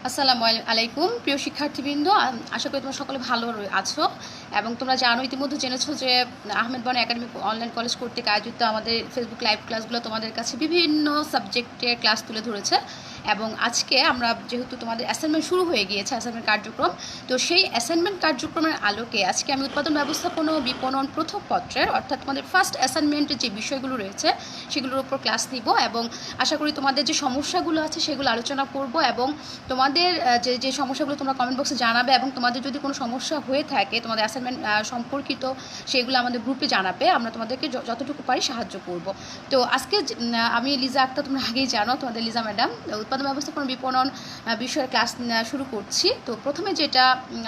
আসসালামু আলাইকুম প্রিয় শিক্ষার্থীবৃন্দ, আশা করি তোমরা সকলে ভালো আছো এবং তোমরা জানো ইতিমধ্যে জেনেছো যে আহমেদ বন একাডেমি অনলাইন কলেজ কর্তৃক আয়োজিত আমাদের ফেসবুক লাইভ ক্লাসগুলো তোমাদের কাছে বিভিন্ন সাবজেক্টের ক্লাস তুলে ধরেছে। এবং আজকে আমরা যেহেতু তোমাদের অ্যাসাইনমেন্ট শুরু হয়ে গিয়েছে, অ্যাসাইনমেন্ট কার্যক্রম, তো সেই অ্যাসাইনমেন্ট কার্যক্রমের আলোকে আজকে আমি উৎপাদন ব্যবস্থাপনা ও বিপণন প্রথম পত্রের অর্থাৎ তোমাদের ফার্স্ট অ্যাসাইনমেন্টের যে বিষয়গুলো রয়েছে সেগুলোর উপর ক্লাস নিব এবং আশা করি তোমাদের যে সমস্যাগুলো আছে সেগুলো আলোচনা করব এবং তোমাদের যে সমস্যাগুলো তোমরা কমেন্ট বক্সে জানাবে এবং তোমাদের যদি কোনো সমস্যা হয়ে থাকে তোমাদের অ্যাসাইনমেন্ট সম্পর্কিত সেগুলো আমাদের গ্রুপে জানাবে, আমরা তোমাদেরকে যতটুকু পারি সাহায্য করব। তো আজকে আমি লিজা আক্তার, তোমরা আগেই জানো তোমাদের লিজা ম্যাডাম, উৎপাদন ব্যবস্থাপনা বিপণন বিষয়ের ক্লাস শুরু করছি। তো প্রথমে যেটা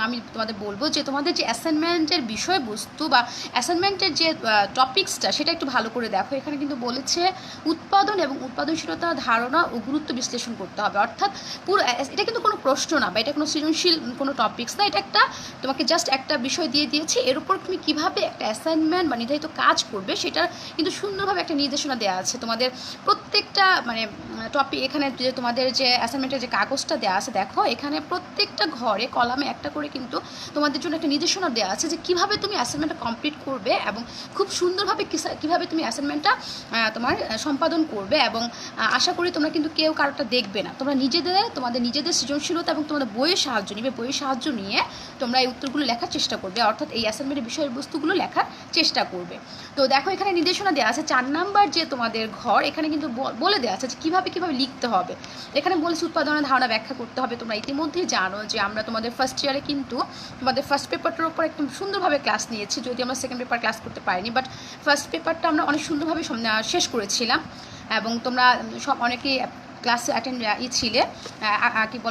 আমি তোমাদের বলবো যে তোমাদের যে অ্যাসাইনমেন্টের বিষয়বস্তু বা অ্যাসাইনমেন্টের যে টপিক্সটা সেটা একটু ভালো করে দেখো। এখানে কিন্তু বলেছে উৎপাদন এবং উৎপাদনশীলতা ধারণা ও গুরুত্ব বিশ্লেষণ করতে হবে। অর্থাৎ পুরো এটা কিন্তু কোনো প্রশ্ন না বা এটা কোনো সৃজনশীল কোনো টপিক্স না, এটা একটা তোমাকে জাস্ট একটা বিষয় দিয়ে দিয়েছি, এর উপর তুমি কীভাবে একটা অ্যাসাইনমেন্ট বা নির্ধারিত কাজ করবে সেটা কিন্তু সুন্দরভাবে একটা নির্দেশনা দেওয়া আছে। তোমাদের প্রত্যেকটা টপিক এখানে যে তোমাদের যে অ্যাসাইনমেন্টের যে কাগজটা দেওয়া আছে দেখো, এখানে প্রত্যেকটা ঘরে কলামে একটা করে কিন্তু তোমাদের জন্য একটা নির্দেশনা দেওয়া আছে যে কীভাবে তুমি অ্যাসাইনমেন্টটা কমপ্লিট করবে এবং খুব সুন্দরভাবে কীভাবে তুমি অ্যাসাইনমেন্টটা তোমার সম্পাদন করবে। এবং আশা করি তোমরা কিন্তু কেউ কারোটা দেখবে না, তোমরা তোমাদের নিজেদের সৃজনশীলতা এবং তোমাদের বইয়ের সাহায্য নিবে, বইয়ের সাহায্য নিয়ে তোমরা এই উত্তরগুলো লেখার চেষ্টা করবে, অর্থাৎ এই অ্যাসাইনমেন্টের বিষয়বস্তুগুলো লেখার চেষ্টা করবে। তো দেখো এখানে নির্দেশনা দেওয়া আছে 4 নাম্বার যে তোমাদের ঘর, এখানে কিন্তু বলে দেওয়া আছে যে কীভাবে লিখতে হবে। এখানে বলেছে উৎপাদনের ধারণা ব্যাখ্যা করতে হবে। তোমরা ইতিমধ্যেই জানো যে আমরা তোমাদের ফার্স্ট ইয়ারে কিন্তু তোমাদের ফার্স্ট পেপারটার উপর একদম সুন্দরভাবে ক্লাস নিয়েছি, যদি আমরা সেকেন্ড পেপার ক্লাস করতে পারিনি, বাট ফার্স্ট পেপারটা আমরা অনেক সুন্দরভাবে শেষ করেছিলাম এবং তোমরা অনেকেই ক্লাসে অ্যাটেন্ড ছিলে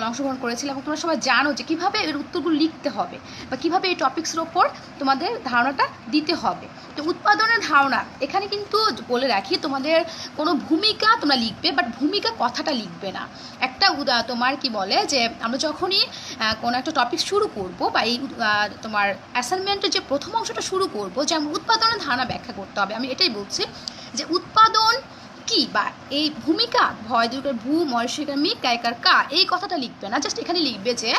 অংশগ্রহণ করেছিলে এবং তোমরা সবাই জানো যে কীভাবে এর উত্তরগুলো লিখতে হবে বা কীভাবে এই টপিক্সের ওপর তোমাদের ধারণাটা দিতে হবে। তো উৎপাদনের ধারণা এখানে কিন্তু বলে রাখি, তোমাদের কোনো ভূমিকা তোমরা লিখবে, বাট ভূমিকা কথাটা লিখবে না। একটা তোমার যে আমরা যখনই কোনো একটা টপিক শুরু করব বা এই তোমার অ্যাসাইনমেন্টের যে প্রথম অংশটা শুরু করব, যেমন উৎপাদনের ধারণা ব্যাখ্যা করতে হবে, আমি এটাই বলছি যে উৎপাদন কি বা এই ভূমিকা ভয় দুর্গের ভূ ময়ূষিকার মি কায়কার কা, এই কথাটা লিখবে না, জাস্ট এখানে লিখবে যে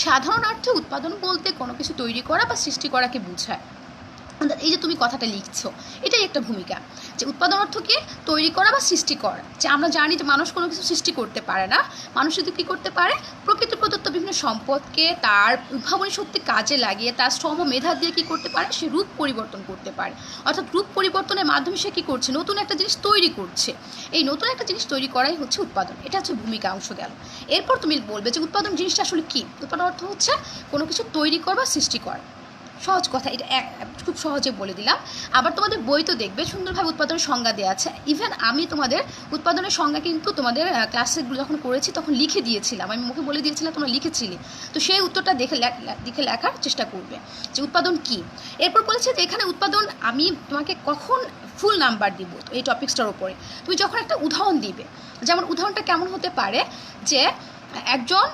সাধারণ অর্থে উৎপাদন বলতে কোনো কিছু তৈরি করা বা সৃষ্টি করাকে বোঝায়। এই যে তুমি কথাটা লিখছো, এটাই একটা ভূমিকা, যে উৎপাদন অর্থ কি তৈরি করা বা সৃষ্টি করা। যে আমরা জানি যে মানুষ কোনো কিছু সৃষ্টি করতে পারে না, মানুষ শুধু কী করতে পারে, প্রকৃতি প্রদত্ত বিভিন্ন সম্পদকে তার উদ্ভাবনী শক্তি কাজে লাগিয়ে তার শ্রম মেধা দিয়ে কী করতে পারে, সে রূপ পরিবর্তন করতে পারে। অর্থাৎ রূপ পরিবর্তনের মাধ্যমে সে কী করছে, নতুন একটা জিনিস তৈরি করছে। এই নতুন একটা জিনিস তৈরি করাই হচ্ছে উৎপাদন, এটা হচ্ছে ভূমিকা অংশ গেল। এরপর তুমি বলবে যে উৎপাদন জিনিসটা আসলে কী। উৎপাদন অর্থ হচ্ছে কোনো কিছু তৈরি করা বা সৃষ্টি করা। সহজ কথা, এটা খুব সহজে বলে দিলাম। আবার তোমাদের বই তো দেখবে সুন্দরভাবে উৎপাদনের সংজ্ঞা দেওয়া আছে। ইভেন আমি তোমাদের উৎপাদনের সংজ্ঞা কিন্তু তোমাদের ক্লাসেগুলো যখন করেছি তখন লিখে দিয়েছিলাম, আমি মুখে বলে দিয়েছিলাম, তোমরা লিখেছিলে। তো সেই উত্তরটা দেখে লেখার চেষ্টা করবে যে উৎপাদন কি। এরপর বলেছে যে এখানে উৎপাদন আমি তোমাকে কখন ফুল নাম্বার দিব এই টপিক্সটার উপরে, তুমি যখন একটা উদাহরণ দিবে। যেমন উদাহরণটা কেমন হতে পারে, যে একজন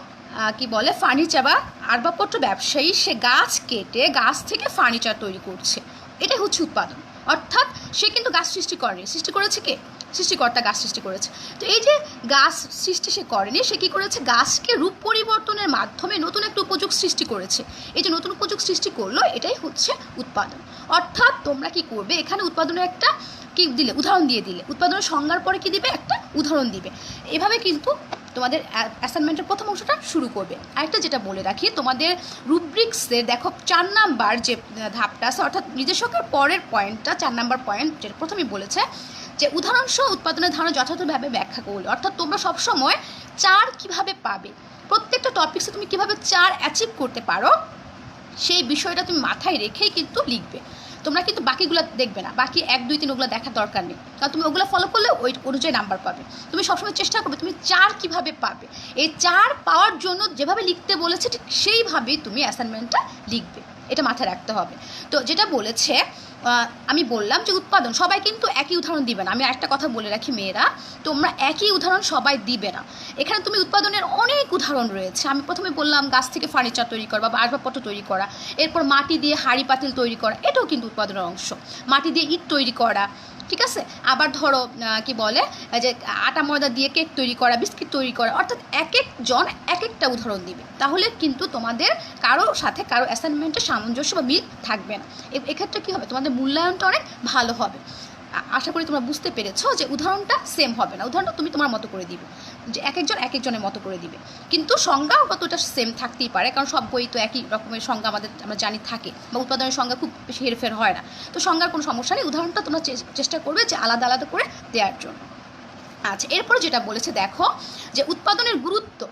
ফার্নিচার বা আসবাবপত্র ব্যবসায়ী, সে গাছ কেটে গাছ থেকে ফার্নিচার তৈরি করছে, এটাই হচ্ছে উৎপাদন। অর্থাৎ সে কিন্তু গাছ সৃষ্টি করেনি, সৃষ্টি করেছে কে, সৃষ্টিকর্তা গাছ সৃষ্টি করেছে। তো এই যে গাছ সৃষ্টি সে করেনি, সে কী করেছে, গাছকে রূপ পরিবর্তনের মাধ্যমে নতুন একটা উপযোগ সৃষ্টি করেছে। এই যে নতুন উপযোগ সৃষ্টি করলো, এটাই হচ্ছে উৎপাদন। অর্থাৎ তোমরা কি করবে, এখানে উৎপাদনের একটা কি দিলে, উদাহরণ দিয়ে দিলে, উৎপাদনের সংজ্ঞার পরে কি দিবে, একটা উদাহরণ দিবে। এভাবে কিন্তু তোমাদের অ্যাসাইনমেন্টের প্রথম অংশটা শুরু করবে। আরেকটা যেটা বলে রাখি, তোমাদের রুব্রিক্সের দেখো 4 নাম্বার যে ধাপটা আছে, অর্থাৎ নির্দেশকের পরের পয়েন্টটা 4 নাম্বার পয়েন্ট, যেটা প্রথমেই বলেছে যে উদাহরণসহ উৎপাদনের ধারণা যথাযথভাবে ব্যাখ্যা করলে। অর্থাৎ তোমরা সবসময় 4 কীভাবে পাবে, প্রত্যেকটা টপিক্সে তুমি কীভাবে 4 অ্যাচিভ করতে পারো সেই বিষয়টা তুমি মাথায় রেখেই কিন্তু লিখবে। তোমরা কিন্তু বাকিগুলো দেখবে না, বাকি 1, 2, 3 ওগুলো দেখার দরকার নেই, কারণ তুমি ওগুলো ফলো করলে ওই অনুযায়ী নাম্বার পাবে। তুমি সবসময় চেষ্টা করবে তুমি 4 কীভাবে পাবে, এই 4 পাওয়ার জন্য যেভাবে লিখতে বলেছে ঠিক সেইভাবেই তুমি অ্যাসাইনমেন্টটা লিখবে, এটা মাথায় রাখতে হবে। তো যেটা বলেছে, আমি বললাম যে উৎপাদন সবাই কিন্তু একই উদাহরণ দিবে না। আমি একটা কথা বলে রাখি, মেয়েরা তোমরা একই উদাহরণ সবাই দিবে না। এখানে তুমি উৎপাদনের অনেক উদাহরণ রয়েছে। আমি প্রথমে বললাম গাছ থেকে ফার্নিচার তৈরি করা বা আসবাবপত্র তৈরি করা, এরপর মাটি দিয়ে হাঁড়ি পাতিল তৈরি করা, এটাও কিন্তু উৎপাদনের অংশ। মাটি দিয়ে ইট তৈরি করা, ঠিক আছে। আবার ধরো কি বলে যে আটা ময়দা দিয়ে কেক তৈরি করা, বিস্কিট তৈরি করা, অর্থাৎ এক একজন এক একটা উদাহরণ দিবে। তাহলে কিন্তু তোমাদের কারোর সাথে কারো অ্যাসাইনমেন্টের সামঞ্জস্য বা মিল থাকবে না। এক্ষেত্রে কী হবে, তোমাদের মূল্যায়নটা অনেক ভালো হবে। আশা করি তোমরা বুঝতে পেরেছো যে উদাহরণটা সেম হবে না, উদাহরণটা তুমি তোমার মতো করে দিবে, যে এক একজনের মতো করে দিবে। কিন্তু সংজ্ঞাগতটা সেম থাকতেই পারে, কারণ সব বই তো একই রকমের সংজ্ঞা আমরা জানি থাকে, বা উৎপাদনের সংজ্ঞা খুব বেশি হেরফের হয় না। তো সংজ্ঞার কোনো সমস্যা নেই, উদাহরণটা তোমরা চেষ্টা করবে যে আলাদা আলাদা করে দেওয়ার জন্য। আচ্ছা, এরপরে যেটা বলেছে দেখো যে উৎপাদনের গুরুত্ব।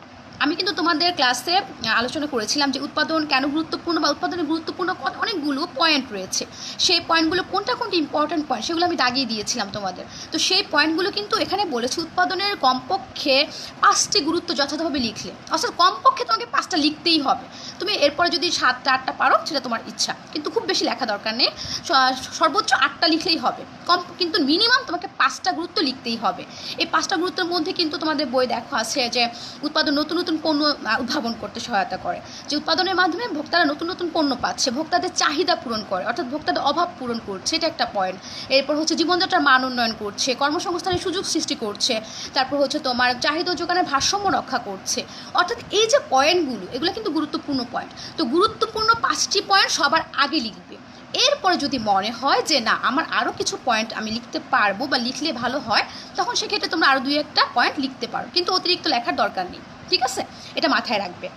আমি কিন্তু তোমাদের ক্লাসে আলোচনা করেছিলাম যে উৎপাদন কেন গুরুত্বপূর্ণ, বা উৎপাদনের গুরুত্বপূর্ণ অনেকগুলো পয়েন্ট রয়েছে। সেই পয়েন্টগুলো কোনটা ইম্পর্ট্যান্ট পয়েন্ট সেগুলো আমি দাগিয়ে দিয়েছিলাম তোমাদের। তো সেই পয়েন্টগুলো কিন্তু এখানে বলেছে উৎপাদনের কমপক্ষে 5টি গুরুত্ব যথাযথভাবে লিখলে, অর্থাৎ কমপক্ষে তোমাকে 5টা লিখতেই হবে। তুমি এরপরে যদি 7টা 8টা পারো সেটা তোমার ইচ্ছা, কিন্তু খুব বেশি লেখা দরকার নেই, সর্বোচ্চ 8টা লিখলেই হবে। কিন্তু মিনিমাম তোমাকে 5টা গুরুত্ব লিখতেই হবে। এই 5টা গুরুত্বের মধ্যে কিন্তু তোমাদের বই দেখো আছে যে উৎপাদন নতুন নতুন পণ্য উদ্ভাবন করতে সহায়তা করে, যে উৎপাদনের মাধ্যমে ভোক্তারা নতুন নতুন পণ্য পাচ্ছে, ভোক্তাদের চাহিদা পূরণ করে, অর্থাৎ ভোক্তাদের অভাব পূরণ করছে, এটা একটা পয়েন্ট। এরপর হচ্ছে জীবনযাত্রার মান উন্নয়ন করছে, কর্মসংস্থানের সুযোগ সৃষ্টি করছে, তারপর হচ্ছে তোমার চাহিদা ও যোগানের ভারসাম্য রক্ষা করছে। অর্থাৎ এই যে পয়েন্টগুলো, এগুলো কিন্তু গুরুত্বপূর্ণ পয়েন্ট। তো গুরুত্বপূর্ণ 5টি পয়েন্ট সবার আগে লিখবে। এরপরে যদি মনে হয় যে না আমার আরও কিছু পয়েন্ট আমি লিখতে পারবো বা লিখলে ভালো হয়, তখন সেক্ষেত্রে তোমরা আরও 2-1টা পয়েন্ট লিখতে পারো, কিন্তু অতিরিক্ত লেখার দরকার নেই। ঠিক আছে, এটা মাথায় রাখবে।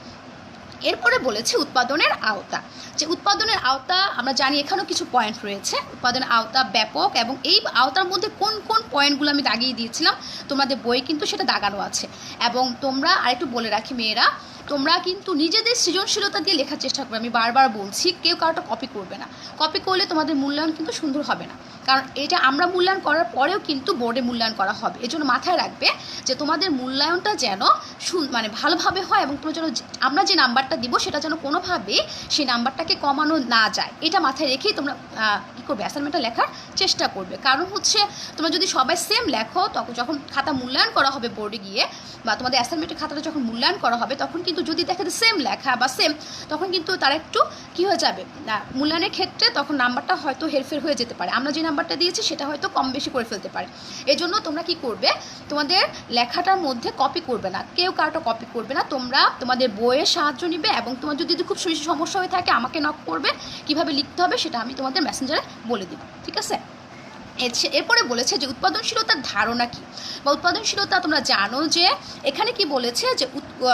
এরপরে বলেছে উৎপাদনের আওতা। যে উৎপাদনের আওতা আমরা জানি এখানেও কিছু পয়েন্ট রয়েছে। উৎপাদনের আওতা ব্যাপক, এবং এই আওতার মধ্যে কোন কোন পয়েন্টগুলো আমি দাগিয়ে দিয়েছিলাম তোমাদের বই কিন্তু সেটা দাগানো আছে। এবং তোমরা আরেকটু বলে রাখি মেয়েরা, তোমরা কিন্তু নিজেদের সৃজনশীলতা দিয়ে লেখার চেষ্টা করবে। আমি বারবার বলছি, কেউ কারোটা কপি করবে না। কপি করলে তোমাদের মূল্যায়ন কিন্তু সুন্দর হবে না, কারণ এটা আমরা মূল্যায়ন করার পরেও কিন্তু বোর্ডে মূল্যায়ন করা হবে। এজন্য মাথায় রাখবে যে তোমাদের মূল্যায়নটা যেন মানে ভালোভাবে হয়, এবং তোমার যেন আমরা যে নাম্বারটা দিব সেটা যেন কোনোভাবে সেই নাম্বারটাকে কমানো না যায়। এটা মাথায় রেখেই তোমরা কী করবে, অ্যাসাইনমেন্টটা লেখার চেষ্টা করবে। কারণ হচ্ছে তোমরা যদি সবাই সেম লেখো, তখন যখন খাতা মূল্যায়ন করা হবে বোর্ডে গিয়ে, বা তোমাদের অ্যাসাইনমেন্টের খাতাটা যখন মূল্যায়ন করা হবে, তখন কিন্তু যদি দেখে যে সেম লেখা বা সেম, তখন কিন্তু তারা একটু কী হয়ে যাবে, মূল্যায়নের ক্ষেত্রে তখন নাম্বারটা হয়তো হেরফের হয়ে যেতে পারে। আমরা যে নাম্বারটা দিয়েছি সেটা হয়তো কম বেশি করে ফেলতে পারে। এজন্য তোমরা কি করবে, তোমাদের লেখাটার মধ্যে কপি করবে না, কেউ কারোটা কপি করবে না। তোমরা তোমাদের বইয়ের সাহায্য নিবে, এবং তোমার যদি খুব বেশি সমস্যা হয়ে থাকে আমাকে নক করবে, কিভাবে লিখতে হবে সেটা আমি তোমাদের মেসেঞ্জারে বলে দিব। ঠিক আছে। এরপরে বলেছে যে উৎপাদনশীলতার ধারণা কী, বা উৎপাদনশীলতা তোমরা জানো যে এখানে কি বলেছে যে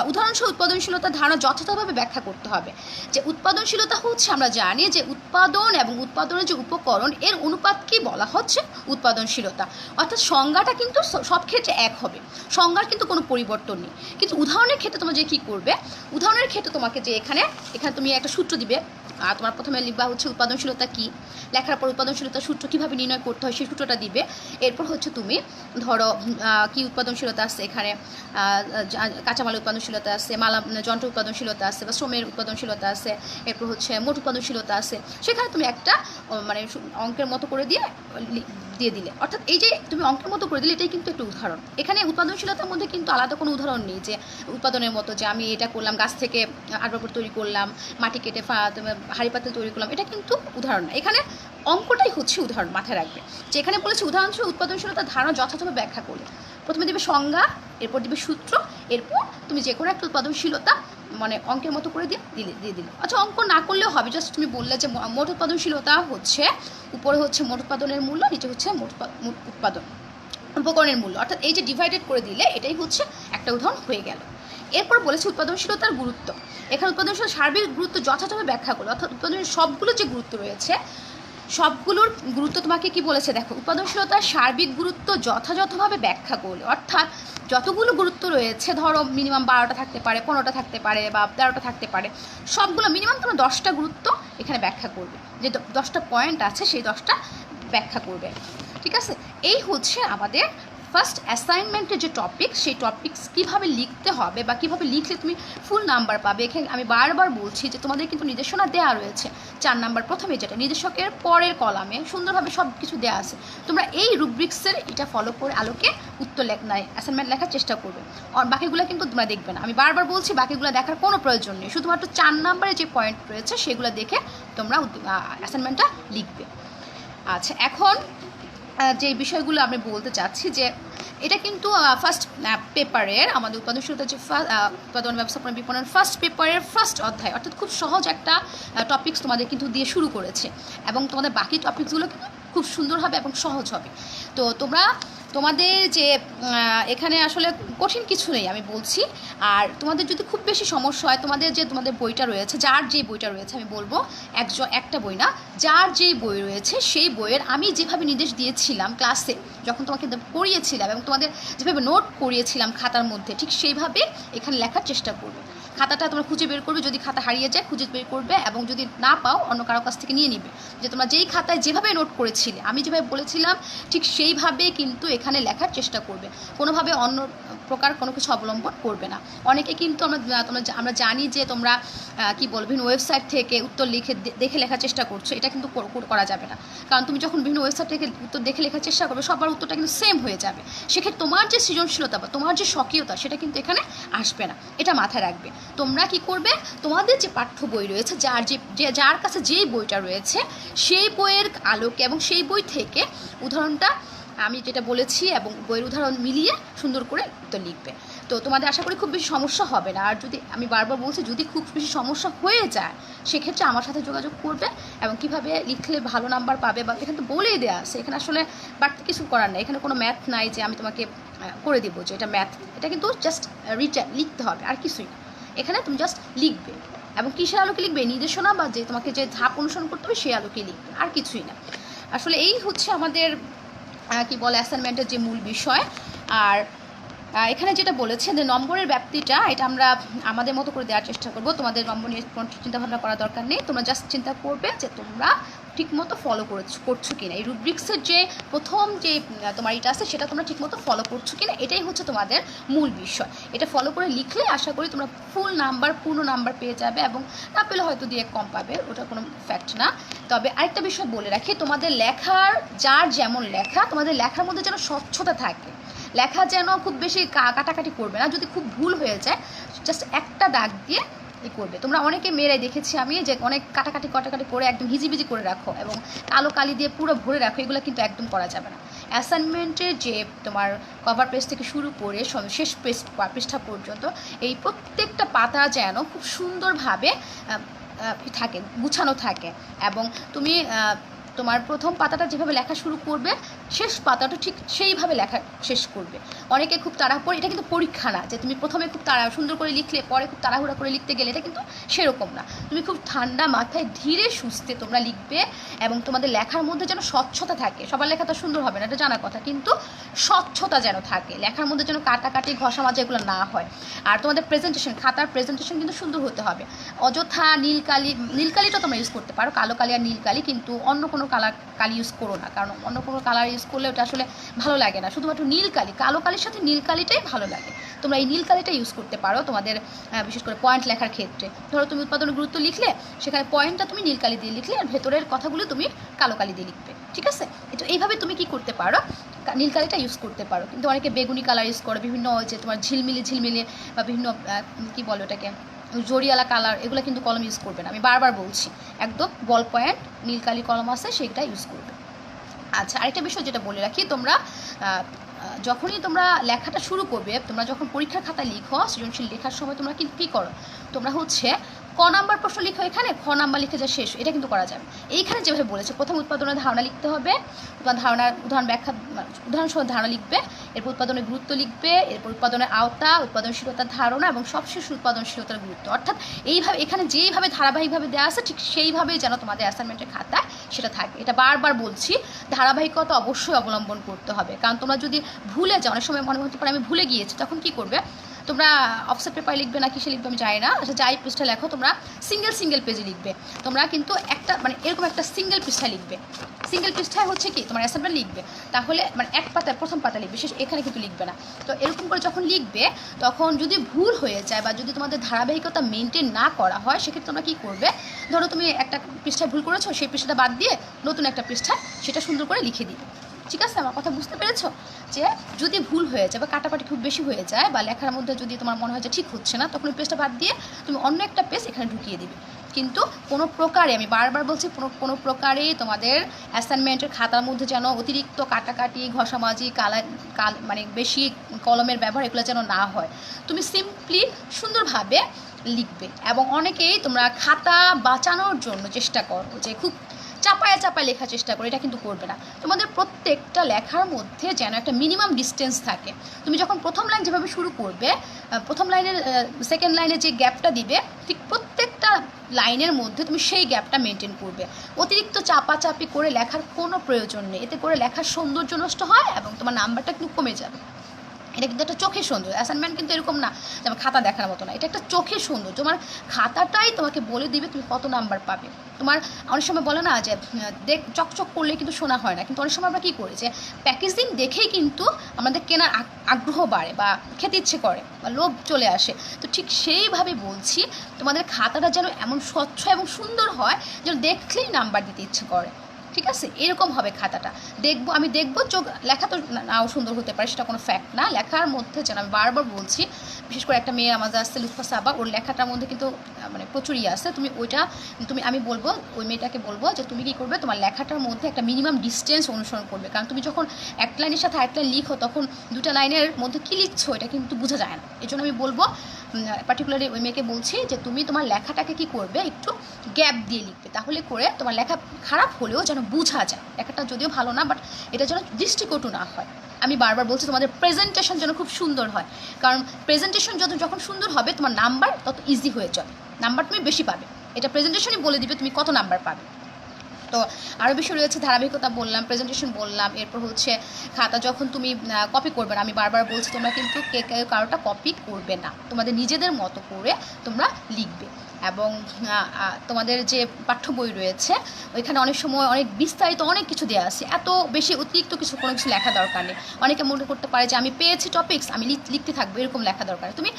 উদাহরণস্বরূপ উৎপাদনশীলতার ধারণা যথাযথভাবে ব্যাখ্যা করতে হবে। যে উৎপাদনশীলতা হচ্ছে আমরা জানি যে উৎপাদন এবং উৎপাদনের যে উপকরণ এর অনুপাতকেই বলা হচ্ছে উৎপাদনশীলতা। অর্থাৎ সংজ্ঞাটা কিন্তু সব ক্ষেত্রে এক হবে, সংজ্ঞার কিন্তু কোনো পরিবর্তন নেই। কিন্তু উদাহরণের ক্ষেত্রে তোমরা যে কী করবে, উদাহরণের ক্ষেত্রে তোমাকে যে এখানে তুমি একটা সূত্র দিবে, তোমার প্রথমে লিখবা হচ্ছে উৎপাদনশীলতা কী, লেখার পর উৎপাদনশীলতার সূত্র কীভাবে নির্ণয় করতে হয় সেই সূত্রটা দিবে। এরপর হচ্ছে তুমি ধরো কী উৎপাদনশীলতা আছে, এখানে কাঁচামালের উৎপাদনশীলতা আছে, যন্ত্র উৎপাদনশীলতা আছে, বা শ্রমের উৎপাদনশীলতা আছে, এরপর হচ্ছে মোট উৎপাদনশীলতা আছে। সেখানে তুমি একটা মানে অঙ্কের মতো করে দিয়ে দিলে, অর্থাৎ এই যে তুমি অঙ্কের মতো করে দিলে এটাই কিন্তু একটা উদাহরণ। এখানে উৎপাদনশীলতার মধ্যে কিন্তু আলাদা কোনো উদাহরণ নেই যে উৎপাদনের মতো যে আমি এটা করলাম, গাছ থেকে আসবাবপত্র তৈরি করলাম, মাটি কেটে হাঁড়ি পাতিল তৈরি করলাম, এটা কিন্তু উদাহরণ না। এখানে অঙ্কটাই হচ্ছে উদাহরণ, মাথায় রাখবে যে এখানে বলেছে উদাহরণস্বরূপ উৎপাদনশীলতার ধারণা যথাযথভাবে ব্যাখ্যা করলে। প্রথমে দিবে সংজ্ঞা, এরপর দিবে সূত্র, এরপর তুমি যে কোনো একটা উৎপাদনশীলতা মানে অঙ্কের মতো করে দিয়ে দিলে। আচ্ছা, অঙ্ক না করলেও হবে, জাস্ট তুমি বললে যে মোট উৎপাদনশীলতা হচ্ছে উপরে হচ্ছে মোট উৎপাদনের মূল্য, নিচে হচ্ছে মোট উৎপাদন উপকরণের মূল্য, অর্থাৎ এই যে ডিভাইডেড করে দিলে এটাই হচ্ছে একটা উদাহরণ হয়ে গেল। এরপর বলেছে উৎপাদনশীলতার গুরুত্ব। এখানে উৎপাদনশীলতার সার্বিক গুরুত্ব যথাযথভাবে ব্যাখ্যা করলো, অর্থাৎ উৎপাদনের সবগুলো যে গুরুত্ব রয়েছে সবগুলোর গুরুত্ব তোমাকে কি বলেছে দেখো, উৎপাদনশীলতার সার্বিক গুরুত্ব যথাযথভাবে ব্যাখ্যা করলে। অর্থাৎ যতগুলো গুরুত্ব রয়েছে, ধরো মিনিমাম 12টা থাকতে পারে, 15টা থাকতে পারে, বা 13টা থাকতে পারে, সবগুলো মিনিমাম তোমরা 10টা গুরুত্ব এখানে ব্যাখ্যা করবে, যে 10টা পয়েন্ট আছে সেই 10টা ব্যাখ্যা করবে। ঠিক আছে, এই হচ্ছে আমাদের ফার্স্ট অ্যাসাইনমেন্টের যে টপিক, সেই টপিকস কীভাবে লিখতে হবে বা কীভাবে লিখলে তুমি ফুল নাম্বার পাবে। এখানে আমি বারবার বলছি যে তোমাদের কিন্তু নির্দেশনা দেওয়া রয়েছে 4 নাম্বার, প্রথমে যেটা নির্দেশকের পরের কলামে সুন্দরভাবে সব কিছু দেওয়া আছে। তোমরা এই রুব্রিক্সের এটা ফলো করে আলোকে উত্তর অ্যাসাইনমেন্ট লেখার চেষ্টা করবে। আর বাকিগুলো কিন্তু তোমরা দেখবে না, আমি বারবার বলছি বাকিগুলো দেখার কোনো প্রয়োজন নেই, শুধুমাত্র 4 নাম্বারে যে পয়েন্ট রয়েছে সেগুলো দেখে তোমরা অ্যাসাইনমেন্টটা লিখবে। আচ্ছা, এখন যে বিষয়গুলো আমি বলতে চাচ্ছি যে এটা কিন্তু ফার্স্ট পেপারের আমাদের উৎপাদনশীলতা যে উৎপাদন ব্যবস্থাপনা বিপণন ফার্স্ট পেপারের ফার্স্ট অধ্যায়, অর্থাৎ খুব সহজ একটা টপিকস তোমাদের কিন্তু দিয়ে শুরু করেছে এবং তোমাদের বাকি টপিকসগুলো কিন্তু খুব সুন্দর হবে এবং সহজ হবে। তো তোমাদের যে এখানে আসলে কঠিন কিছু নেই আমি বলছি। আর তোমাদের যদি খুব বেশি সমস্যা হয়, তোমাদের বইটা রয়েছে, যার যে বইটা রয়েছে আমি বলবো একটা বই না, যার যেই বই রয়েছে সেই বইয়ের আমি যেভাবে নির্দেশ দিয়েছিলাম ক্লাসে যখন তোমাকে পড়িয়েছিলাম এবং তোমাদের যেভাবে নোট করিয়েছিলাম খাতার মধ্যে, ঠিক সেইভাবে এখানে লেখার চেষ্টা করবে। খাতাটা তোমরা খুঁজে বের করবে, যদি খাতা হারিয়ে যায় খুঁজে বের করবে এবং যদি না পাও অন্য কারো কাছ থেকে নিয়ে নিবে, যে তোমরা যেই খাতায় যেভাবে নোট করেছিলে আমি যেভাবে বলেছিলাম ঠিক সেইভাবে কিন্তু এখানে লেখার চেষ্টা করবে, কোনোভাবে অন্য প্রকার কোনো কিছু অবলম্বন করবে না। অনেকে কিন্তু আমরা জানি যে তোমরা কি বলবো বিভিন্ন ওয়েবসাইট থেকে উত্তর দেখে লেখার চেষ্টা করছো, এটা কিন্তু করা যাবে না। কারণ তুমি যখন বিভিন্ন ওয়েবসাইট থেকে উত্তর দেখে লেখার চেষ্টা করবে সবার উত্তরটা কিন্তু সেম হয়ে যাবে, সেক্ষেত্রে তোমার যে সৃজনশীলতা বা তোমার যে স্বকীয়তা সেটা কিন্তু এখানে আসবে না, এটা মাথায় রাখবে। তোমরা কি করবে, তোমাদের যে পাঠ্য বই রয়েছে, যার কাছে যেই বইটা রয়েছে সেই বইয়ের আলোকে এবং সেই বই থেকে উদাহরণটা আমি যেটা বলেছি এবং বইয়ের উদাহরণ মিলিয়ে সুন্দর করে উত্তর লিখবে। তো তোমাদের আশা করি খুব বেশি সমস্যা হবে না। আর যদি আমি বারবার বলছি যদি খুব বেশি সমস্যা হয়ে যায় সেক্ষেত্রে আমার সাথে যোগাযোগ করবে এবং কিভাবে লিখলে ভালো নাম্বার পাবে বা এখানে তো বলেই দেওয়া আছে, এখানে আসলে বাড়তি কিছু করার নেই, এখানে কোনো ম্যাথ নাই যে আমি তোমাকে করে দিব যে এটা ম্যাথ, এটা কিন্তু জাস্ট লিখতে হবে আর কিছুই না। এখানে তুমি জাস্ট লিখবে এবং কিসের আলোকে লিখবে, নির্দেশনা বা যে তোমাকে যে ধাপ অনুসরণ করতে হবে সেই আলোকে লিখবে, আর কিছুই না। আসলে এই হচ্ছে আমাদের কি বলে অ্যাসাইনমেন্টের যে মূল বিষয়। আর এখানে যেটা বলেছে যে নম্বরের ব্যাপ্তিটা এটা আমরা আমাদের মতো করে দেওয়ার চেষ্টা করব, তোমাদের নম্বর নিয়ে কোনো চিন্তাভাবনা করার দরকার নেই। তোমরা জাস্ট চিন্তা করবে যে তোমরা ঠিকমতো ফলো করছো কিনা, এই রুব্রিক্সের যে প্রথম যে তোমার এটা আছে সেটা তোমরা ঠিকমতো ফলো করছো কিনা, এটাই হচ্ছে তোমাদের মূল বিষয়। এটা ফলো করে লিখলে আশা করি তোমরা পূর্ণ নাম্বার পেয়ে যাবে এবং না পেলে হয়তো দিয়ে কম পাবে, ওটা কোনো ফ্যাক্ট না। তবে আরেকটা বিষয় বলে রাখি, তোমাদের লেখার যার যেমন লেখা, তোমাদের লেখার মধ্যে যেন স্বচ্ছতা থাকে, লেখা যেন খুব বেশি কাটাকাটি করবে না, যদি খুব ভুল হয়ে যায় জাস্ট একটা দাগ দিয়ে করবে। তোমরা অনেকে মেয়েরাই দেখেছি আমি যে অনেক কাটাকাটি করে একদম হিজিবিজি করে রাখো এবং কালো কালি দিয়ে পুরো ভরে রাখো, এগুলো কিন্তু একদম করা যাবে না। অ্যাসাইনমেন্টের যে তোমার কভার পেজ থেকে শুরু করে শেষ পৃষ্ঠা পর্যন্ত এই প্রত্যেকটা পাতা যেন খুব সুন্দরভাবে থাকে, গুছানো থাকে এবং তুমি তোমার প্রথম পাতাটা যেভাবে লেখা শুরু করবে শেষ পাতাটা ঠিক সেইভাবে লেখা শেষ করবে। অনেকে খুব তাড়াহুড়ো, এটা কিন্তু পরীক্ষা না যে তুমি প্রথমে খুব সুন্দর করে লিখলে পরে খুব তাড়াহুড়া করে লিখতে গেলে, এটা কিন্তু সেরকম না। তুমি খুব ঠান্ডা মাথায় ধীরে সুস্থে তোমরা লিখবে এবং তোমাদের লেখার মধ্যে যেন স্বচ্ছতা থাকে। সবার লেখা তো সুন্দর হবে না, এটা জানার কথা, কিন্তু স্বচ্ছতা যেন থাকে, লেখার মধ্যে যেন কাটাকাটি ঘষা মাজা এগুলো না হয়। আর তোমাদের খাতার প্রেজেন্টেশন কিন্তু সুন্দর হতে হবে। অযথা নীলকালিটা তোমরা ইউজ করতে পারো, কালো কালি আর নীলকালি, কিন্তু অন্য কোনো কালি ইউজ করো না, কারণ অন্য কোনো কালার ইউজ করলে ওটা আসলে ভালো লাগে না। শুধুমাত্র নীলকালি, কালো কালির সাথে নীলকালিটাই ভালো লাগে। তোমরা এই নীলকালিটা ইউজ করতে পারো তোমাদের বিশেষ করে পয়েন্ট লেখার ক্ষেত্রে। ধরো তুমি উৎপাদনের গুরুত্ব লিখলে, সেখানে পয়েন্টটা তুমি নীলকালি দিয়ে লিখলে আর ভেতরের কথাগুলো তুমি কালো কালি দিয়ে লিখবে, ঠিক আছে? এটা এইভাবে তুমি কি করতে পারো, নীলকালিটা ইউজ করতে পারো। কিন্তু অনেকে বেগুনি কালার ইউজ করো, বিভিন্ন যে তোমার ঝিলমিলি বা বিভিন্ন কি বলো ওটাকে জরিয়ালা কালার, এগুলো কিন্তু কলম ইউজ করবে না। আমি বারবার বলছি, একদম বল পয়েন্ট নীলকালি কলম আছে সেটা ইউজ করবে। আচ্ছা, আরেকটা বিষয় যেটা বলে রাখি, তোমরা যখনই তোমরা লেখাটা শুরু করবে, তোমরা যখন পরীক্ষার খাতায় লিখো সৃজনশীল লেখার সময় তোমরা কিন্তু কী করো, তোমরা হচ্ছে ক নাম্বার প্রশ্ন লিখো, এখানে খ নাম্বার লিখে যা শেষ, এটা কিন্তু করা যাবে। এইখানে যেভাবে বলেছে প্রথম উৎপাদনের ধারণা লিখতে হবে, উদাহরণসহ ধারণা লিখবে, এরপর উৎপাদনের গুরুত্ব লিখবে, এরপর উৎপাদনের আওতা, উৎপাদনশীলতার ধারণা এবং সবশেষ উৎপাদনশীলতার গুরুত্ব। অর্থাৎ এইভাবে এখানে যেইভাবে ধারাবাহিকভাবে দেওয়া আছে ঠিক সেইভাবেই যেন তোমাদের অ্যাসাইনমেন্টের খাতায় সেটা থাকে। এটা বারবার বলছি, ধারাবাহিকতা অবশ্যই অবলম্বন করতে হবে, কারণ তোমরা যদি ভুলে যাও, অনেক সময় মনে হতে পারে আমি ভুলে গিয়েছি, তখন কি করবে, তোমরা অফসেট পেপারে লিখবে না কিসে লিখবে আমি জানি না, আচ্ছা যাই পৃষ্ঠা লেখো তোমরা সিঙ্গেল পেজে লিখবে। তোমরা কিন্তু একটা এরকম একটা সিঙ্গেল পৃষ্ঠা লিখবে, সিঙ্গেল পৃষ্ঠায় হচ্ছে কি তোমার অ্যাসাইনমেন্ট লিখবে, তাহলে এক পাতায় প্রথম পাতা লিখবে, শেষ এখানে কিন্তু লিখবে না। তো এরকম করে যখন লিখবে তখন যদি ভুল হয়ে যায় বা যদি তোমাদের ধারাবাহিকতা মেনটেন না করা হয়, সেক্ষেত্রে তোমরা কী করবে, ধরো তুমি একটা পৃষ্ঠায় ভুল করেছো, সেই পৃষ্ঠাটা বাদ দিয়ে নতুন একটা পৃষ্ঠায় সেটা সুন্দর করে লিখে দিবে। ঠিক আছে, আমার কথা বুঝতে পেরেছো? যে যদি ভুল হয়ে যায় বা কাটাকাটি খুব বেশি হয়ে যায় বা লেখার মধ্যে যদি তোমার মনে হয় যে ঠিক হচ্ছে না, তখন ওই পেজটা বাদ দিয়ে তুমি অন্য একটা পেজ এখানে ঢুকিয়ে দিবে। কিন্তু কোনো প্রকারে, আমি বারবার বলছি, কোনো প্রকারে তোমাদের অ্যাসাইনমেন্টের খাতার মধ্যে যেন অতিরিক্ত কাটাকাটি, ঘষামাজি, মানে বেশি কলমের ব্যবহার এগুলো যেন না হয়। তুমি সিম্পলি সুন্দরভাবে লিখবে। এবং অনেকেই তোমরা খাতা বাঁচানোর জন্য চেষ্টা করো যে খুব চাপায় চাপায় লেখার চেষ্টা করো, এটা কিন্তু করবে না। তোমাদের প্রত্যেকটা লেখার মধ্যে যেন একটা মিনিমাম ডিস্টেন্স থাকে। তুমি যখন প্রথম লাইন যেভাবে শুরু করবে, প্রথম লাইনের সেকেন্ড লাইনে যে গ্যাপটা দিবে, ঠিক প্রত্যেকটা লাইনের মধ্যে তুমি সেই গ্যাপটা মেনটেন করবে। অতিরিক্ত চাপাচাপি করে লেখার কোনো প্রয়োজন নেই, এতে করে লেখার সৌন্দর্য নষ্ট হয় এবং তোমার নাম্বারটা কিন্তু কমে যাবে। এটা কিন্তু একটা চোখের সৌন্দর্য। অ্যাসাইনমেন্ট কিন্তু এরকম না যে আমার খাতা দেখার মতো না, এটা একটা চোখের সৌন্দর্য। তোমার খাতাটাই তোমাকে বলে দিবে তুমি কত নাম্বার পাবে। তোমার অনেক সময় বলে না যে চকচক করলে কিন্তু শোনা হয় না, কিন্তু অনেক সময় আমরা কী করি যে প্যাকেজিং দেখেই কিন্তু আমাদের কেনার আগ্রহ বাড়ে বা খেতে ইচ্ছে করে বা লোভ চলে আসে। তো ঠিক সেইভাবে বলছি, তোমাদের খাতাটা যেন এমন স্বচ্ছ এবং সুন্দর হয় যেন দেখলেই নাম্বার দিতে ইচ্ছে করে। ঠিক আছে, এরকম হবে খাতাটা। আমি দেখবো চোখ, লেখা তো নাও সুন্দর হতে পারে, সেটা কোনো ফ্যাক্ট না। লেখার মধ্যে যেন, আমি বারবার বলছি, বিশেষ করে একটা মেয়ে আমাদের আসছে লুৎফা সাবা, ওর লেখাটার মধ্যে কিন্তু মানে প্রচুরই আছে। আমি বলবো ওই মেয়েটাকে বলবো যে তুমি কী করবে, তোমার লেখাটার মধ্যে একটা মিনিমাম ডিস্টেন্স অনুসরণ করবে। কারণ তুমি যখন এক লাইনের সাথে আরেক লাইন লিখো, তখন দুটা লাইনের মধ্যে কী লিখছো এটা কিন্তু বোঝা যায় না। এই জন্য আমি বলবো, পার্টিকুলারলি ওই মেয়েকে বলছি যে তুমি তোমার লেখাটাকে কী করবে, একটু গ্যাপ দিয়ে লিখবে, তাহলে করে তোমার লেখা খারাপ হলেও যেন বোঝা যায়। লেখাটা যদিও ভালো না, বাট এটা যেন দৃষ্টিকটু না হয়। আমি বারবার বলছি তোমাদের প্রেজেন্টেশন যেন খুব সুন্দর হয়, কারণ প্রেজেন্টেশন যখন সুন্দর হবে তোমার নাম্বার তত ইজি হয়ে যাবে, নাম্বার তুমি বেশি পাবে। এটা প্রেজেন্টেশনই বলে দিবে তুমি কত নাম্বার পাবে। তো আরও বিষয় রয়েছে, ধারাবাহিকতা বললাম, প্রেজেন্টেশন বললাম, এরপর হচ্ছে খাতা যখন তুমি কপি করবে না। আমি বারবার বলছি তোমরা কিন্তু কারোটা কপি করবে না, তোমাদের নিজেদের মতো করে তোমরা লিখবে। এবং তোমাদের যে পাঠ্য বই রয়েছে ওইখানে অনেক সময় অনেক বিস্তারিত অনেক কিছু দেওয়া আছে, এত বেশি অতিরিক্ত কোনো কিছু লেখা দরকার নেই। অনেকে মনে করতে পারে যে আমি পেয়েছি টপিকস, আমি লিখতে থাকবো, এরকম লেখা দরকার। তুমি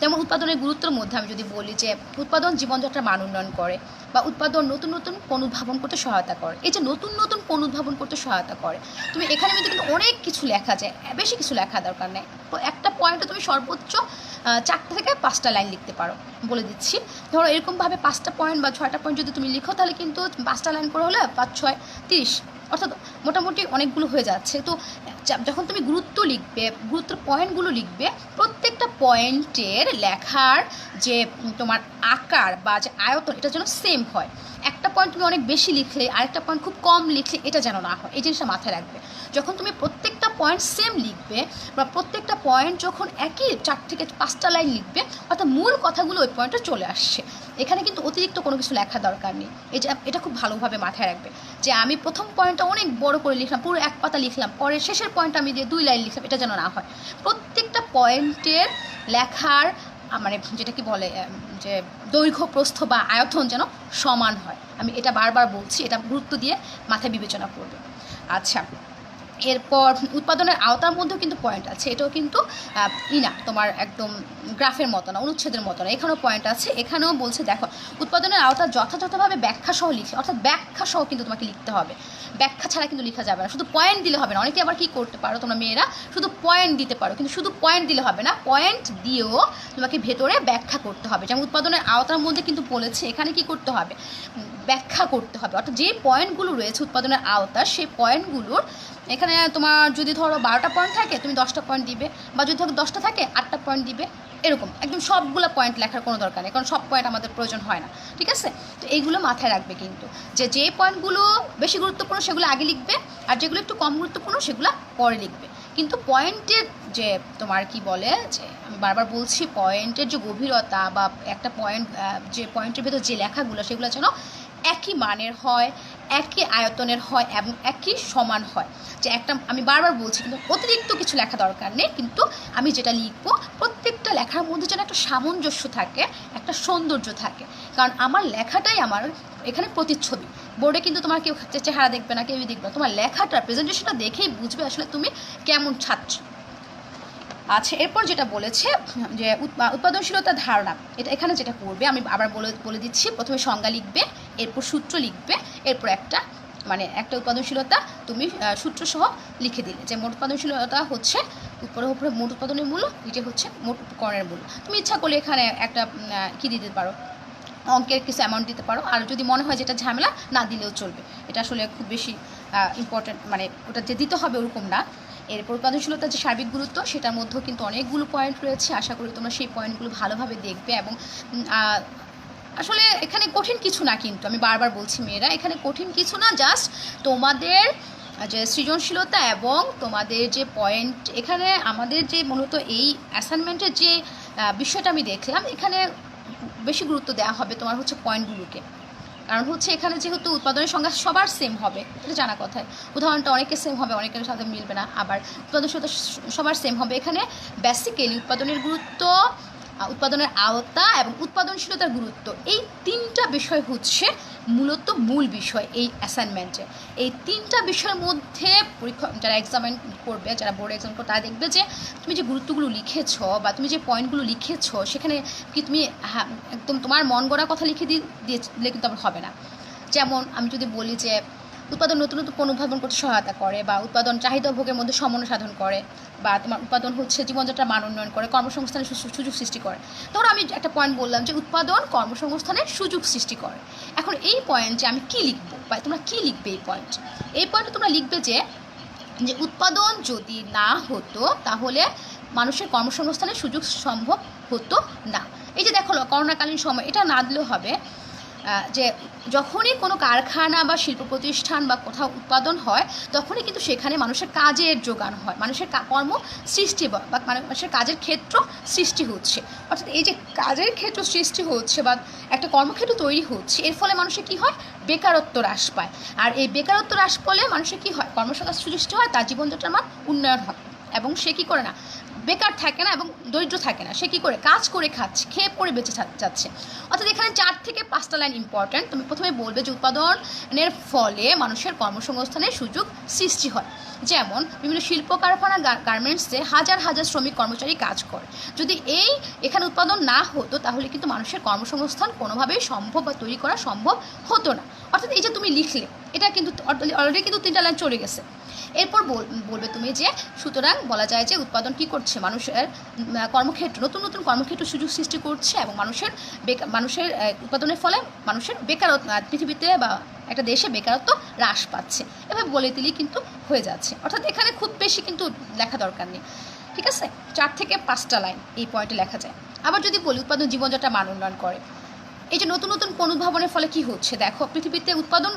যেমন উৎপাদনের গুরুত্বের মধ্যে আমি যদি বলি যে উৎপাদন জীবনযাত্রার মান উন্নয়ন করে, বা উৎপাদন নতুন নতুন পণ্য উদ্ভাবন করতে সহায়তা করে। এই যে নতুন নতুন পণ্য উদ্ভাবন করতে সহায়তা করে, তুমি এখানে কিন্তু অনেক কিছু লেখা যায়, বেশি কিছু লেখা দরকার নেই। তো একটা পয়েন্টে তুমি সর্বোচ্চ 4টা থেকে 5টা লাইন লিখতে পারো, বলে দিচ্ছি। ধরো এরকমভাবে 5টা পয়েন্ট বা 6টা পয়েন্ট যদি তুমি লিখো, তাহলে কিন্তু 5টা লাইন করে হলে 5, 6, 30, অর্থাৎ মোটামুটি অনেকগুলো হয়ে যাচ্ছে। তো যখন তুমি গুরুত্বের পয়েন্টগুলো লিখবে, প্রত্যেকটা পয়েন্টের লেখার যে তোমার আকার বা যে আয়তন, এটা যেন সেম হয়। একটা পয়েন্ট তুমি অনেক বেশি লিখলে, আরেকটা পয়েন্ট খুব কম লিখলে, এটা যেন না হয়। এই জিনিসটা মাথায় রাখবে। যখন তুমি প্রত্যেকটা পয়েন্ট সেম লিখবে, বা প্রত্যেকটা পয়েন্ট যখন একই 4 থেকে 5টা লাইন লিখবে, অর্থাৎ মূল কথাগুলো ওই পয়েন্টে চলে আসছে। এখানে কিন্তু অতিরিক্ত কোনো কিছু লেখা দরকার নেই। এটা খুব ভালোভাবে মাথায় রাখবে যে আমি প্রথম পয়েন্টটা অনেক বড় করে লিখলাম, পুরো 1 পাতা লিখলাম, পরে শেষের পয়েন্টটা আমি দিয়ে 2 লাইন লিখলাম, এটা যেন না হয়। প্রত্যেকটা পয়েন্টের লেখার মানে যেটা কি বলে যে দৈর্ঘ্য, প্রস্থ বা আয়তন যেন সমান হয়। আমি এটা বারবার বলছি, এটা গুরুত্ব দিয়ে মাথায় বিবেচনা করবে। আচ্ছা, এরপর উৎপাদনের আওতার মধ্যেও কিন্তু পয়েন্ট আছে। এটাও কিন্তু না তোমার একদম গ্রাফের মতো না, অনুচ্ছেদের মতো না, এখানেও পয়েন্ট আছে। এখানেও বলছে দেখো, উৎপাদনের আওতা যথাযথভাবে ব্যাখ্যা সহ লিখে, অর্থাৎ ব্যাখ্যা সহ কিন্তু তোমাকে লিখতে হবে, ব্যাখ্যা ছাড়া কিন্তু লেখা যাবে না। শুধু পয়েন্ট দিলে হবে না। অনেকে আবার কী করতে পারো তোমরা মেয়েরা, শুধু পয়েন্ট দিতে পারো, কিন্তু শুধু পয়েন্ট দিলে হবে না, পয়েন্ট দিয়েও তোমাকে ভেতরে ব্যাখ্যা করতে হবে। যেমন উৎপাদনের আওতার মধ্যে কিন্তু বলেছে এখানে কি করতে হবে, ব্যাখ্যা করতে হবে। অর্থাৎ যে পয়েন্টগুলো রয়েছে উৎপাদনের আওতা, সেই পয়েন্টগুলোর এখানে তোমার যদি ধরো 12টা পয়েন্ট থাকে, তুমি 10টা পয়েন্ট দিবে, বা যদি ধরো 10টা থাকে 8টা পয়েন্ট দিবে, এরকম। একদম সবগুলো পয়েন্ট লেখার কোনো দরকার নেই, কারণ সব পয়েন্ট আমাদের প্রয়োজন হয় না। ঠিক আছে, তো এইগুলো মাথায় রাখবে কিন্তু, যে পয়েন্টগুলো বেশি গুরুত্বপূর্ণ সেগুলো আগে লিখবে, আর যেগুলো একটু কম গুরুত্বপূর্ণ সেগুলো পরে লিখবে। কিন্তু পয়েন্টের যে তোমার কি বলে, যে আমি বারবার বলছি, পয়েন্টের যে গভীরতা বা একটা পয়েন্ট, যে পয়েন্টের ভেতর যে লেখাগুলো, সেগুলো যেন একই মানের হয়, একই আয়তনের হয় এবং একই সমান হয়। যে আমি বারবার বলছি, কিন্তু অতিরিক্ত কিছু লেখা দরকার নেই, কিন্তু আমি যেটা লিখবো প্রত্যেকটা লেখার মধ্যে যেন একটা সামঞ্জস্য থাকে, একটা সৌন্দর্য থাকে। কারণ আমার লেখাটাই আমার এখানে প্রতিচ্ছবি। বোর্ডে কিন্তু তোমার কেউ চেহারা দেখবে না, কেউই দেখবে না, তোমার লেখাটা, প্রেজেন্টেশনটা দেখেই বুঝবে আসলে তুমি কেমন ছাত্র। আচ্ছা, এরপর যেটা বলেছে যে উৎপাদনশীলতার ধারণা, এটা এখানে যেটা করবে আমি আবার বলে দিচ্ছি। প্রথমে সংজ্ঞা লিখবে, এরপর সূত্র লিখবে, এরপর একটা উৎপাদনশীলতা তুমি সূত্রসহ লিখে দিলে, যে মোট উৎপাদনশীলতা হচ্ছে উপরে মোট উৎপাদনের মূল্য, এটা হচ্ছে মোট উপকরণের মূল্য। তুমি ইচ্ছা করলে এখানে একটা কী দিতে পারো, অঙ্কের কিছু অ্যামাউন্ট দিতে পারো। আর যদি মনে হয় যেটা ঝামেলা, না দিলেও চলবে, এটা আসলে খুব বেশি ইম্পর্টেন্ট, মানে ওটা যে দিতে হবে ওরকম না। এরপর উৎপাদনশীলতার যে সার্বিক গুরুত্ব, সেটার মধ্যেও কিন্তু অনেকগুলো পয়েন্ট রয়েছে। আশা করি তোমরা সেই পয়েন্টগুলো ভালোভাবে দেখবে। এবং আসলে এখানে কঠিন কিছু না, কিন্তু আমি বারবার বলছি মেয়েরা, এখানে কঠিন কিছু না, জাস্ট তোমাদের যে সৃজনশীলতা এবং তোমাদের যে পয়েন্ট, এখানে আমাদের যে মূলত এই অ্যাসাইনমেন্টের যে বিষয়টা আমি দেখলাম, এখানে বেশি গুরুত্ব দেওয়া হবে তোমার হচ্ছে পয়েন্টগুলোকে। কারণ হচ্ছে এখানে যেহেতু উৎপাদনের সংখ্যা সবার সেম হবে, এটা জানা কথায়, উদাহরণটা অনেকের সেম হবে, অনেকের সাথে মিলবে না, আবার উৎপাদনশীলতা সবার সেম হবে। এখানে বেসিক্যালি উৎপাদনের গুরুত্ব, উৎপাদনের আওতা এবং উৎপাদনশীলতার গুরুত্ব, এই তিনটা বিষয় হচ্ছে মূলত মূল বিষয় এই অ্যাসাইনমেন্টে। এই তিনটা বিষয়ের মধ্যে পরীক্ষা যারা এক্সামিন করবে, যারা বোর্ড এক্সাম করবে, তারা দেখবে যে তুমি যে গুরুত্বগুলো লিখেছ বা তুমি যে পয়েন্টগুলো লিখেছ, সেখানে কি তুমি একদম তোমার মন গড়া কথা লিখে দিলে কিন্তু আবার হবে না। যেমন আমি যদি বলি যে উৎপাদন নতুন নতুন পণ্য উদ্ভাবন করতে সহায়তা করে, বা উৎপাদন চাহিদা ভোগের মধ্যে সমন্বয় সাধন করে, বা তোমার উৎপাদন হচ্ছে জীবনযাত্রার মান উন্নয়ন করে, কর্মসংস্থানের সুযোগ সৃষ্টি করে। ধরো আমি একটা পয়েন্ট বললাম যে উৎপাদন কর্মসংস্থানের সুযোগ সৃষ্টি করে। এখন এই পয়েন্টে আমি কি লিখবো, বা তোমরা কি লিখবে এই পয়েন্টে তোমরা লিখবে যে উৎপাদন যদি না হতো তাহলে মানুষের কর্মসংস্থানের সুযোগ সম্ভব হতো না। এই যে দেখো করোনাকালীন সময়, এটা না দিলেও হবে যে যখনই কোনো কারখানা বা শিল্প প্রতিষ্ঠান বা কোথাও উৎপাদন হয়, তখনই কিন্তু সেখানে মানুষের কাজের যোগান হয়, মানুষের কর্ম সৃষ্টি বা মানুষের কাজের ক্ষেত্র সৃষ্টি হচ্ছে। অর্থাৎ এই যে কাজের ক্ষেত্র সৃষ্টি হচ্ছে বা একটা কর্মক্ষেত্র তৈরি হচ্ছে, এর ফলে মানুষের কী হয়, বেকারত্ব হ্রাস পায়। আর এই বেকারত্ব হ্রাস পেলে মানুষের কী হয়, কর্মসংস্থান সৃষ্টি হয়, তার জীবনযাত্রার মান উন্নয়ন হয়, এবং সে কী করে না, বেকার থাকে না এবং দরিদ্র থাকে না, সে কী করে কাজ করে খাচ্ছে, খেয়ে পরে বেঁচে যাচ্ছে। অর্থাৎ এখানে 4 থেকে 5টা লাইন ইম্পর্ট্যান্ট। তুমি প্রথমে বলবে যে উৎপাদনের ফলে মানুষের কর্মসংস্থানের সুযোগ সৃষ্টি হয়। যেমন বিভিন্ন শিল্প কারখানা, গার্মেন্টসে হাজার হাজার শ্রমিক কর্মচারী কাজ করে। যদি এখানে উৎপাদন না হতো, তাহলে কিন্তু মানুষের কর্মসংস্থান কোনোভাবেই সম্ভব বা তৈরি করা সম্ভব হতো না। অর্থাৎ এই যে তুমি লিখলে, এটা কিন্তু অলরেডি কিন্তু 3টা লাইন চলে গেছে। এরপর বলবে তুমি যে সুতরাং বলা যায় যে উৎপাদন কী করছে, মানুষের কর্মক্ষেত্র, নতুন নতুন কর্মক্ষেত্র সুযোগ সৃষ্টি করছে, এবং মানুষের উৎপাদনের ফলে মানুষের বেকারত্ব পৃথিবীতে বা একটা দেশে বেকারত্ব হ্রাস পাচ্ছে। এভাবে বলে দিলেই কিন্তু হয়ে যাচ্ছে। অর্থাৎ এখানে খুব বেশি কিন্তু লেখা দরকার নেই, ঠিক আছে? 4 থেকে 5টা লাইন এই পয়েন্টে লেখা যায়। আবার যদি বলি উৎপাদন জীবনযাত্রার মান উন্নয়ন করে, এই যে নতুন নতুন পণ্য উদ্ভাবনের ফলে কি হচ্ছে, দেখো পৃথিবীতে উৎপাদন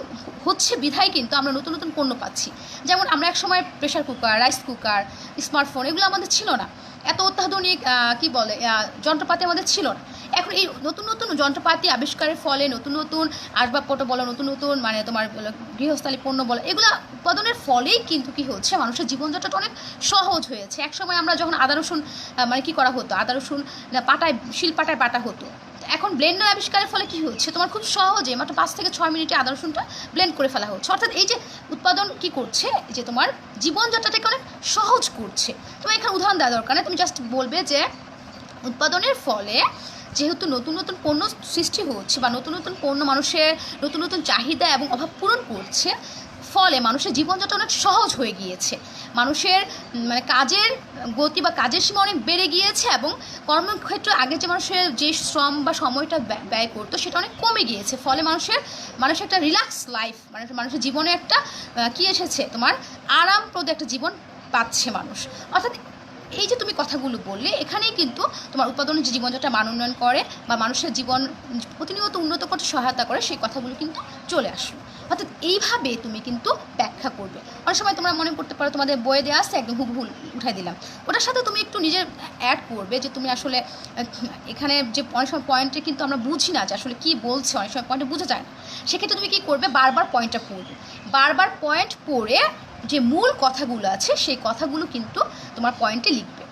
হচ্ছে বিধায় কিন্তু আমরা নতুন নতুন পণ্য পাচ্ছি। যেমন আমরা এক সময় pressure cooker, rice cooker, smartphone, এগুলো আমাদের ছিল না, এত অত্যাধুনিক যন্ত্রপাতি আমাদের ছিল না। এখন এই নতুন নতুন যন্ত্রপাতি আবিষ্কারের ফলে, নতুন নতুন আসবাবপত্র বলো, নতুন নতুন মানে তোমার গৃহস্থালী পণ্য বলো, এগুলো উৎপাদনের ফলেই কিন্তু কি হচ্ছে, মানুষের জীবনযাত্রাটা অনেক সহজ হয়েছে। এক সময় আমরা যখন আদা রসুন মানে কী করা হতো, আদা রসুন শিলপাটায় বাটা হতো, এখন ব্লেন্ডার আবিষ্কারের ফলে কী হচ্ছে, তোমার খুব সহজে মাত্র 5 থেকে 6 মিনিটে আদা রসুনটা ব্লেন্ড করে ফেলা হচ্ছে। অর্থাৎ এই যে উৎপাদন কী করছে, যে তোমার জীবনযাত্রাটাকে অনেক সহজ করছে। তোমার এখানে উদাহরণ দেওয়া দরকার নেই, তুমি জাস্ট বলবে যে উৎপাদনের ফলে যেহেতু নতুন নতুন পণ্য সৃষ্টি হচ্ছে, বা নতুন নতুন পণ্য মানুষের নতুন নতুন চাহিদা এবং অভাব পূরণ করছে, ফলে মানুষের জীবনযাত্রা অনেক সহজ হয়ে গিয়েছে, মানুষের মানে কাজের গতি বা কাজের সীমা অনেক বেড়ে গিয়েছে, এবং কর্মক্ষেত্রে আগে যে মানুষের যে শ্রম বা সময়টা ব্যয় করতো, সেটা অনেক কমে গিয়েছে। ফলে মানুষের একটা রিল্যাক্স লাইফ, মানুষের জীবনে একটা কী এসেছে, তোমার আরামপ্রদ একটা জীবন পাচ্ছে মানুষ। অর্থাৎ এই যে তুমি কথাগুলো বললে, এখানেই কিন্তু তোমার উৎপাদনের যে জীবনযাত্রা মান উন্নয়ন করে বা মানুষের জীবন প্রতিনিয়ত উন্নত করতে সহায়তা করে, সেই কথাগুলো কিন্তু চলে আসলো। অর্থাৎ এইভাবে তুমি কিন্তু ব্যাখ্যা করবে। অনেক সময় তোমরা মনে করতে পারো তোমাদের বইয়ে দেওয়া আছে, একদম হুবহু উঠাই দিলাম, ওটার সাথে তুমি একটু নিজের অ্যাড করবে যে তুমি আসলে এখানে যে অনেক সময় পয়েন্টে কিন্তু আমরা বুঝি না যে আসলে কী বলছে, অনেক সময় পয়েন্টে বোঝা যায় না। সেক্ষেত্রে তুমি কী করবে, বারবার পয়েন্টটা পড়বে, বারবার পয়েন্ট পড়ে যে মূল কথাগুলো আছে সেই কথাগুলো কিন্তু তোমার পয়েন্টে লিখবে।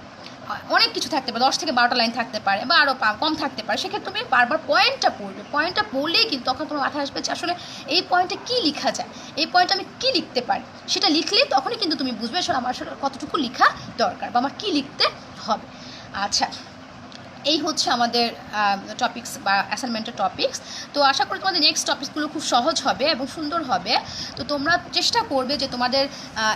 অনেক কিছু থাকতে পারে, 10 থেকে 12টা লাইন থাকতে পারে, বা আরও কম থাকতে পারে। সেক্ষেত্রে তুমি বারবার পয়েন্টটা পড়বে, পয়েন্টটা পড়লেই কিন্তু তখন তোমার মাথায় আসবে যে আসলে এই পয়েন্টে কী লেখা যায়, এই পয়েন্টে আমি কী লিখতে পারি। সেটা লিখলেই তখনই কিন্তু তুমি বুঝবে আসলে আমার আসলে কতটুকু লেখা দরকার বা আমার কী লিখতে হবে। আচ্ছা, এই হচ্ছে আমাদের টপিকস বা অ্যাসাইনমেন্টের টপিকস। তো আশা করি তোমাদের নেক্সট টপিকসগুলো খুব সহজ হবে এবং সুন্দর হবে। তো তোমরা চেষ্টা করবে যে তোমাদের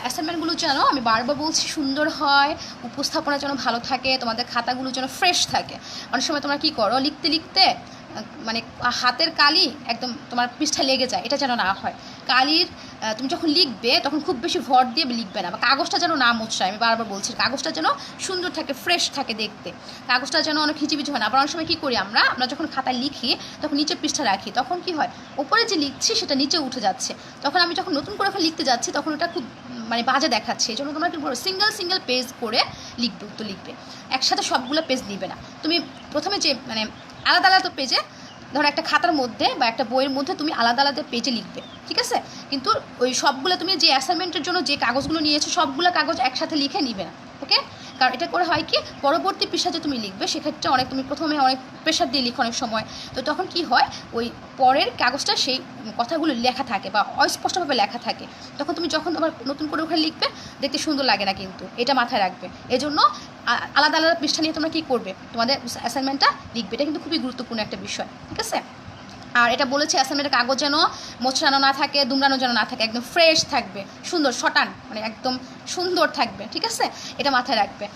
অ্যাসাইনমেন্টগুলো যেন, আমি বারবার বলছি, সুন্দর হয়, উপস্থাপনা যেন ভালো থাকে, তোমাদের খাতাগুলো যেন ফ্রেশ থাকে। অনেক সময় তোমরা কী করো, লিখতে লিখতে মানে হাতের কালি একদম তোমার পৃষ্ঠায় লেগে যায়, এটা যেন না হয়। কালির তুমি যখন লিখবে তখন খুব বেশি ভর দিয়ে লিখবে না, বা কাগজটা যেন না মোছায়, আমি বারবার বলছি কাগজটা যেন সুন্দর থাকে, ফ্রেশ থাকে দেখতে, কাগজটা যেন অনেক হিচিবিচি হয় না। আবার অনেক সময় কী করি আমরা যখন খাতায় লিখি তখন নিচে পৃষ্ঠা রাখি, তখন কি হয় উপরে যে লিখছি সেটা নিচে উঠে যাচ্ছে, তখন আমি যখন নতুন করে লিখতে যাচ্ছি তখন ওটা খুব মানে বাজে দেখাচ্ছে। এই জন্য তোমরা কি করো, সিঙ্গেল পেজ করে লিখবে, একসাথে সবগুলো পেজ নিবে না। তুমি প্রথমে যে মানে আলাদা আলাদা পেজে, ধরো একটা খাতার মধ্যে বা একটা বইয়ের মধ্যে তুমি আলাদা আলাদা পেজে লিখবে, ঠিক আছে? কিন্তু ওই সবগুলো তুমি যে অ্যাসাইনমেন্টের জন্য যে কাগজগুলো নিয়েছো সবগুলো কাগজ একসাথে লিখে নিবে না, ওকে? কারণ এটা করে হয় কি, পরবর্তী পৃষ্ঠা যে তুমি লিখবে সেক্ষেত্রে তুমি প্রথমে অনেক প্রেশার দিয়ে লিখো অনেক সময়, তো তখন কি হয় ওই পরের কাগজটা সেই কথাগুলো লেখা থাকে বা অস্পষ্টভাবে লেখা থাকে, তখন তুমি যখন তোমার নতুন করে ওখানে লিখবে দেখতে সুন্দর লাগে না, কিন্তু এটা মাথায় রাখবে। এজন্য আলাদা আলাদা পৃষ্ঠা নিয়ে তোমরা কী করবে, তোমাদের অ্যাসাইনমেন্টটা লিখবে, এটা কিন্তু খুবই গুরুত্বপূর্ণ একটা বিষয়, ঠিক আছে? আর এটা বলেছে অ্যাসাইনমেন্টের কাগজ যেন মোছড়ানো না থাকে, দুমড়ানো যেন না থাকে, একদম ফ্রেশ থাকবে, সুন্দর শটান মানে একদম সুন্দর থাকবে, ঠিক আছে? এটা মাথায় রাখবে।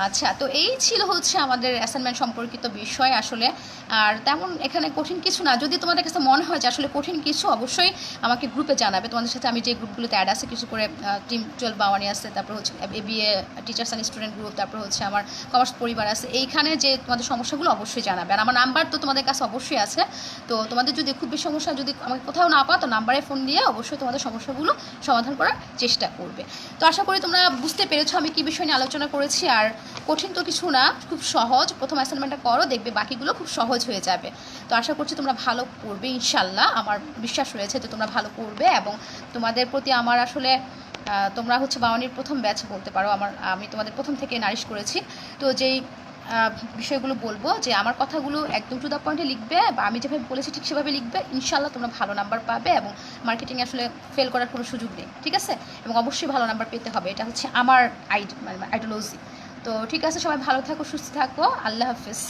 আচ্ছা, তো এই ছিল হচ্ছে আমাদের অ্যাসাইনমেন্ট সম্পর্কিত বিষয় আসলে। আর তেমন এখানে কঠিন কিছু না, যদি তোমাদের কাছে মনে হয় যে আসলে কঠিন কিছু, অবশ্যই আমাকে গ্রুপে জানাবে। তোমাদের সাথে আমি যে গ্রুপগুলোতে অ্যাড আছে কিছু করে, টিম 12 বাওয়ানি আছে, তারপর হচ্ছে ABA teachers and student group, তারপর হচ্ছে আমার কমার্স পরিবার আছে, এইখানে যে তোমাদের সমস্যাগুলো অবশ্যই জানাবে। আর আমার নাম্বার তো তোমাদের কাছে অবশ্যই আছে, তো তোমাদের যদি খুব বেশি সমস্যা যদি আমাকে কোথাও না পাও তো নাম্বারে ফোন দিয়ে অবশ্যই তোমাদের সমস্যাগুলো সমাধান করার চেষ্টা করবে। তো আশা করি তোমরা বুঝতে পেরেছো আমি কী বিষয় নিয়ে আলোচনা করেছি। আর কঠিন তো কিছু না, খুব সহজ, প্রথম অ্যাসাইনমেন্টটা করো, দেখবে বাকিগুলো খুব সহজ হয়ে যাবে। তো আশা করছি তোমরা ভালো করবে ইনশাল্লাহ, আমার বিশ্বাস রয়েছে যে তোমরা ভালো করবে। এবং তোমাদের প্রতি আমার আসলে তোমরা হচ্ছে বাওয়ানির প্রথম ব্যাচ বলতে পারো, আমি তোমাদের প্রথম থেকে নারিশ করেছি। তো যেই বিষয়গুলো বলবো যে আমার কথাগুলো একদম টু দ্য পয়েন্টে লিখবে, বা আমি যেভাবে বলেছি ঠিক সেভাবে লিখবে, ইনশাল্লাহ তোমরা ভালো নাম্বার পাবে এবং মার্কেটিংয়ে আসলে ফেল করার কোনো সুযোগ নেই, ঠিক আছে? এবং অবশ্যই ভালো নাম্বার পেতে হবে, এটা হচ্ছে আমার আইডিওলজি। তো ঠিক আছে, সবাই ভালো থাকো, সুস্থ থাকো, আল্লাহ হাফিজ।